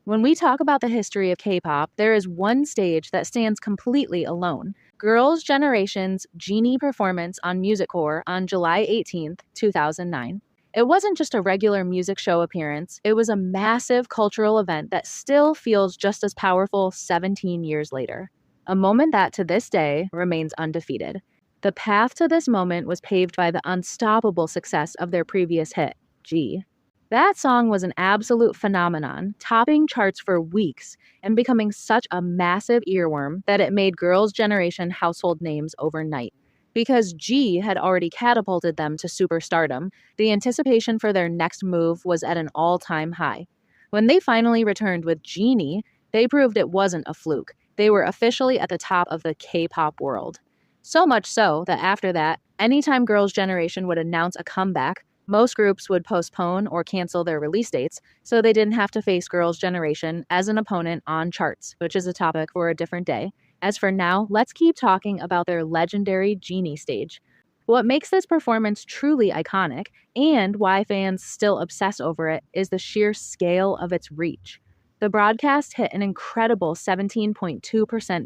When we talk about the history of K-pop, there is one stage that stands completely alone. Girls' Generation's Genie performance on Music Core on July 18th, 2009. It wasn't just a regular music show appearance, it was a massive cultural event that still feels just as powerful 17 years later. A moment that, to this day, remains undefeated. The path to this moment was paved by the unstoppable success of their previous hit, G. That song was an absolute phenomenon, topping charts for weeks and becoming such a massive earworm that it made Girls' Generation household names overnight. Because G had already catapulted them to superstardom, the anticipation for their next move was at an all-time high. When they finally returned with Genie, they proved it wasn't a fluke. They were officially at the top of the K-pop world. So much so that after that, anytime Girls' Generation would announce a comeback, most groups would postpone or cancel their release dates, so they didn't have to face Girls' Generation as an opponent on charts, which is a topic for a different day. As for now, let's keep talking about their legendary Genie stage. What makes this performance truly iconic, and why fans still obsess over it, is the sheer scale of its reach. The broadcast hit an incredible 17.2%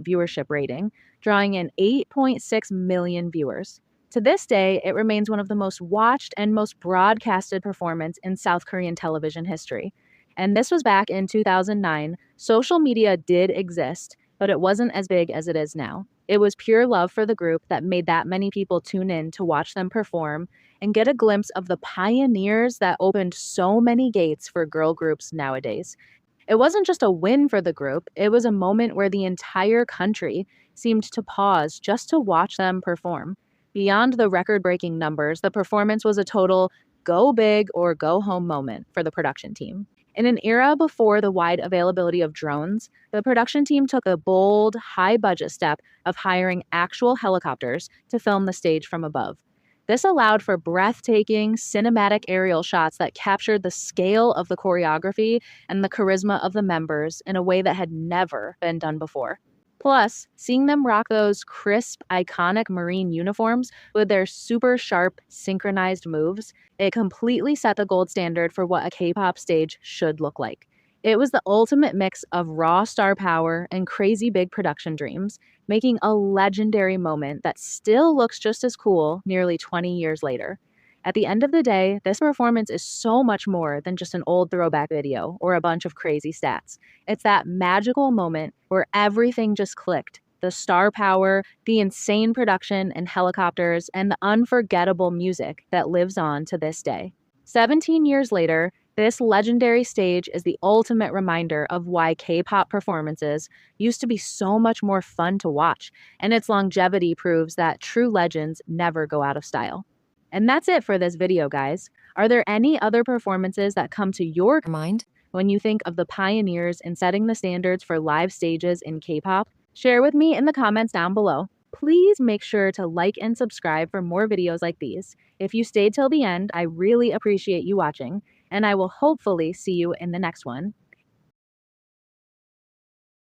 viewership rating, drawing in 8.6 million viewers. To this day, it remains one of the most watched and most broadcasted performances in South Korean television history. And this was back in 2009. Social media did exist, but it wasn't as big as it is now. It was pure love for the group that made that many people tune in to watch them perform and get a glimpse of the pioneers that opened so many gates for girl groups nowadays. It wasn't just a win for the group, it was a moment where the entire country seemed to pause just to watch them perform. Beyond the record-breaking numbers, the performance was a total go big or go home moment for the production team. In an era before the wide availability of drones, the production team took a bold, high-budget step of hiring actual helicopters to film the stage from above. This allowed for breathtaking, cinematic aerial shots that captured the scale of the choreography and the charisma of the members in a way that had never been done before. Plus, seeing them rock those crisp, iconic marine uniforms with their super sharp, synchronized moves, it completely set the gold standard for what a K-pop stage should look like. It was the ultimate mix of raw star power and crazy big production dreams, making a legendary moment that still looks just as cool nearly 20 years later. At the end of the day, this performance is so much more than just an old throwback video or a bunch of crazy stats. It's that magical moment where everything just clicked. The star power, the insane production and helicopters, and the unforgettable music that lives on to this day. 17 years later, this legendary stage is the ultimate reminder of why K-pop performances used to be so much more fun to watch, and its longevity proves that true legends never go out of style. And that's it for this video, guys. Are there any other performances that come to your mind when you think of the pioneers in setting the standards for live stages in K-pop? Share with me in the comments down below. Please make sure to like and subscribe for more videos like these. If you stayed till the end, I really appreciate you watching, and I will hopefully see you in the next one.